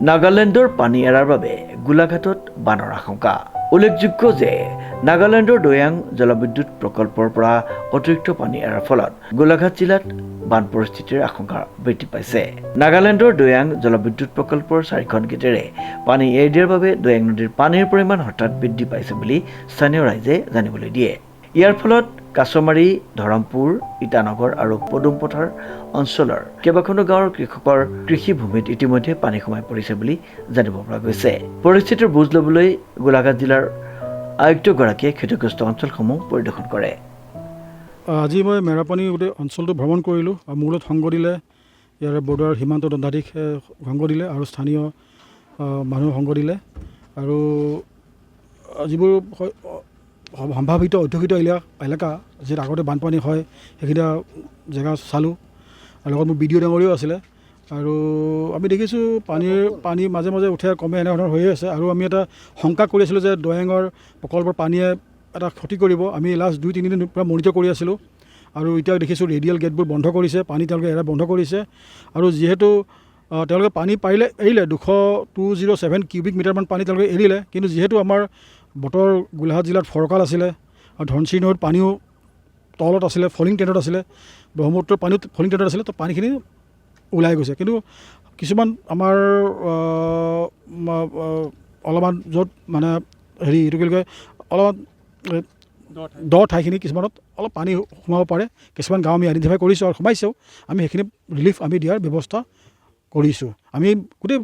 নাগালেণ্ডৰ পানী এৰাৰ বাবে গোলাঘাটত বানৰ আশংকা। উল্লেখযোগ্য যে নাগালেণ্ডৰ দৈয়াং জলবিদ্যুৎ প্ৰকল্পৰ পৰা অতিৰিক্ত পানী এৰাৰ ফলত গোলাঘাট জিলাত বান পৰিস্থিতিৰ আশংকা বৃদ্ধি পাইছে। নাগালেণ্ডৰ দৈয়াং জলবিদ্যুৎ প্ৰকল্পৰ 4খন গেটেৰে পানী এৰি দিয়াৰ বাবে দৈয়াং নদীৰ পানীৰ পৰিমাণ হঠাৎ বৃদ্ধি পাইছে বুলি স্থানীয় ৰাইজে জানিবলৈ দিয়ে। ইয়াৰ ফলত কাছমাৰী, ধৰমপুৰ, ইটানগৰ আৰু পদুমপথাৰ অঞ্চলৰ কেইবাখনো গাঁৱৰ কৃষকৰ কৃষিভূমিত ইতিমধ্যে পানী সোমাই পৰিছে বুলি জানিব পৰা গৈছে। পৰিস্থিতিৰ বুজ ল'বলৈ গোলাঘাট জিলাৰ আয়ুক্তগৰাকীয়ে ক্ষতিগ্ৰস্ত অঞ্চলসমূহ পৰিদৰ্শন কৰে। আজি মই মেৰাপানী গোটেই অঞ্চলটো ভ্ৰমণ কৰিলোঁ আৰু মোৰ লগত সংগ দিলে ইয়াৰ বৰ্ডাৰ সীমান্ত দণ্ডাধীশে সংগ দিলে আৰু স্থানীয় মানুহ সংগ দিলে আৰু যিবোৰ সম্ভাৱিত অধ্যুষিত এলেকা য'ত আগতে বানপানী হয় সেইকেইটা জেগা চালোঁ আৰু লগত মোৰ বিডিঅ' ডাঙৰীও আছিলে আৰু আমি দেখিছোঁ পানী মাজে মাজে উঠে কমে এনেধৰণৰ হৈয়ে আছে আৰু আমি এটা শংকা কৰি আছিলোঁ যে দৈয়াঙৰ প্ৰকল্পৰ পানীয়ে এটা ক্ষতি কৰিব। আমি লাষ্ট 2-3 দিন পৰা মনিটৰ কৰি আছিলোঁ আৰু এতিয়া দেখিছোঁ ৰেডিয়েল গেটবোৰ বন্ধ কৰিছে, পানী তেওঁলোকে এৰা বন্ধ কৰিছে আৰু যিহেতু তেওঁলোকে পানী পাৰিলে এৰিলে 207 কিউবিক মিটাৰমান পানী তেওঁলোকে এৰিলে, কিন্তু যিহেতু আমাৰ বতৰ গোলাঘাট জিলাত ফৰকাল আছিলে আৰু ধনশিৰি নৈত পানীও তলত আছিলে, ফলিং ট্ৰেণ্ডত আছিলে, ব্ৰহ্মপুত্ৰৰ পানীও ফলিং ট্ৰেণ্ডত আছিলে, তো পানীখিনি ওলাই গৈছে। কিন্তু কিছুমান আমাৰ অলপমান য'ত মানে এইটো কি কয় অলপমান দ ঠাইখিনি কিছুমানত অলপ পানী সোমাব পাৰে। কিছুমান গাঁও আমি আইডেণ্টিফাই কৰিছোঁ আৰু সোমাইছেও, আমি সেইখিনি ৰিলিফ আমি দিয়াৰ ব্যৱস্থা কৰিছোঁ। আমি গোটেই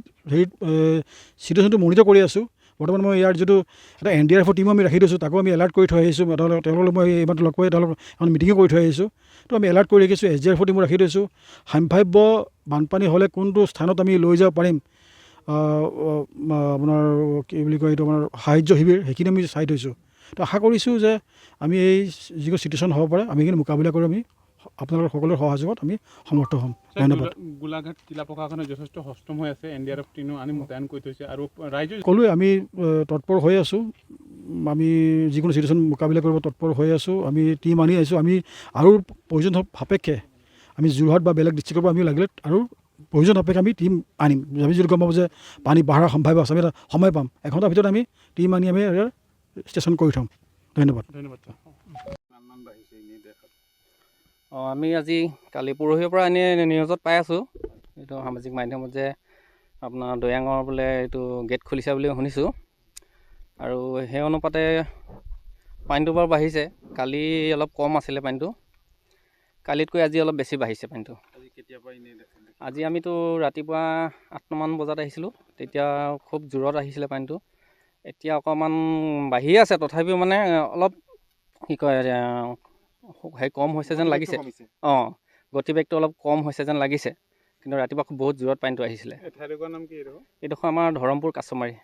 চিটুৱেশ্যনটো মনিটৰ কৰি আছোঁ। বৰ্তমান মই ইয়াৰ যিটো এটা NDRF টিমো আমি ৰাখি দিছোঁ, তাকো আমি এলাৰ্ট কৰি থৈ আহিছোঁ। তেওঁলোকক মই এইমাত্ৰ লগ কৰি তেওঁলোকক এখন মিটিঙো কৰি থৈ আহিছোঁ। তো আমি এলাৰ্ট কৰি ৰাখিছোঁ, SDRF টিমো ৰাখি থৈছোঁ। সম্ভাৱ্য বানপানী হ'লে কোনটো স্থানত আমি লৈ যাব পাৰিম আপোনাৰ কি বুলি কয় এইটো আমাৰ সাহাৰ্য শিবিৰ, সেইখিনি আমি চাই থৈছোঁ। তো আশা কৰিছোঁ যে আমি এই যিটো চিটুৱেশ্যন হ'ব পাৰে আমি এইখিনি মোকাবিলা কৰি আমি আপোনালোকৰ সকলোৰে সহযোগত আমি সমৰ্থ হ'ম। ধন্যবাদ। গোলাঘাট জিলা প্ৰশাসনে যথেষ্ট সষ্টম হৈ আছে, NDRF টিমো আনি মোতায়েন কৰি থৈছে আৰু ৰাইজে ক'লোৱে আমি তৎপৰ হৈ আছোঁ। আমি যিকোনো চিটুৱেশ্যন মোকাবিলা কৰিব তৎপৰ হৈ আছোঁ। আমি টিম আনি আহিছোঁ। আমি আৰু প্ৰয়োজন সাপেক্ষে আমি যোৰহাট বা বেলেগ ডিষ্ট্ৰিক্টৰ পৰা আমি লাগিলে আৰু প্ৰয়োজন সাপেক্ষে আমি টিম আনিম। আমি যদি গম পাব যে পানী বাঢ়াৰ সম্ভাৱ্য আছে, আমি এটা সময় পাম, এঘণ্টাৰ ভিতৰত আমি টিম আনি আমি ষ্টেচন কৰি থ'ম। ধন্যবাদ। আমি আজি কালি পৰহিৰ পৰা এনেই নিউজত পাই আছোঁ, এইটো সামাজিক মাধ্যমত যে আপোনাৰ দৈয়াঙৰ বোলে এইটো গেট খুলিছে বুলি শুনিছোঁ আৰু সেই অনুপাতে পানীটো বাৰু বাঢ়িছে। কালি অলপ কম আছিলে পানীটো, কালিতকৈ আজি অলপ বেছি বাঢ়িছে পানীটো। আজি আমিতো ৰাতিপুৱা 8মান বজাত আহিছিলোঁ, তেতিয়া খুব জোৰত আহিছিলে পানীটো। এতিয়া অকণমান বাঢ়ি আছে, তথাপিও মানে অলপ কি কয় কম হৈছে যেন লাগিছে। গতিবেগটো অলপ কম হৈছে যেন লাগিছে, কিন্তু ৰাতিপুৱা খুব বহুত জোৰত পানীটো আহিছিলে। এইডোখৰ আমাৰ ধৰমপুৰ কাছমাৰী।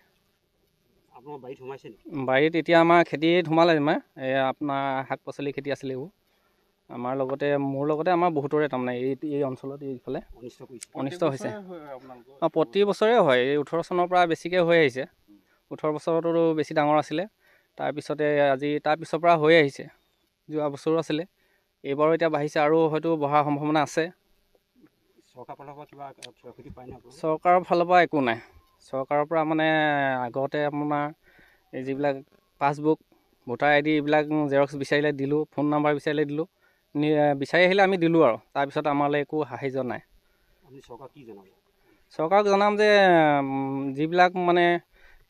বাৰীত এতিয়া আমাৰ খেতিত সোমালে যেনিবা, আপোনাৰ শাক পাচলি খেতি আছিলে এইবোৰ আমাৰ লগতে মোৰ লগতে আমাৰ বহুতৰে তাৰমানে এই অঞ্চলত এইফালে অনিষ্ট হৈছে। প্ৰতি বছৰে হয়, এই 18 চনৰ পৰা বেছিকৈ হৈ আহিছে। 18 বছৰতো বেছি ডাঙৰ আছিলে, তাৰপিছতে আজি তাৰপিছৰ পৰা হৈ আহিছে। যোৱা বছৰো আছিলে, এইবাৰো এতিয়া বাঢ়িছে আৰু হয়তো বঢ়াৰ সম্ভাৱনা আছে। চৰকাৰৰ ফালৰ পৰা একো নাই। চৰকাৰৰ পৰা মানে আগতে আপোনাৰ এই যিবিলাক পাছবুক, ভোটাৰ ID এইবিলাক জেৰক্স বিচাৰিলে দিলোঁ, ফোন নাম্বাৰ বিচাৰিলে দিলোঁ, বিচাৰি আহিলে আমি দিলোঁ আৰু তাৰপিছত আমালৈ একো সাহাৰ্য নাই। চৰকাৰক জনাম যে যিবিলাক মানে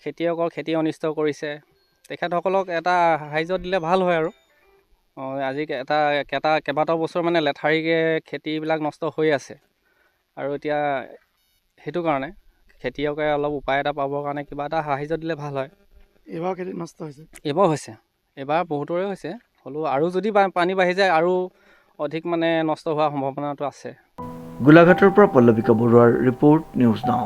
খেতিয়কৰ খেতি অনিষ্ট কৰিছে তেখেতসকলক এটা সাহাৰ্য দিলে ভাল হয় আৰু আজি কেইবাটাও বছৰ মানে লেঠাৰিকৈ খেতিবিলাক নষ্ট হৈ আছে আৰু এতিয়া সেইটো কাৰণে খেতিয়কে অলপ উপায় এটা পাবৰ কাৰণে কিবা এটা সাহাৰ্য দিলে ভাল হয়। এইবাৰ খেতি নষ্ট হৈছে, এইবাৰ হৈছে, এইবাৰ বহুতৰে হৈছে, হ'লেও আৰু যদি পানী বাঢ়ি যায় আৰু অধিক মানে নষ্ট হোৱাৰ সম্ভাৱনাটো আছে। গোলাঘাটৰ পৰা পল্লৱিকা বৰুৱাৰ ৰিপৰ্ট, নিউজ নাও।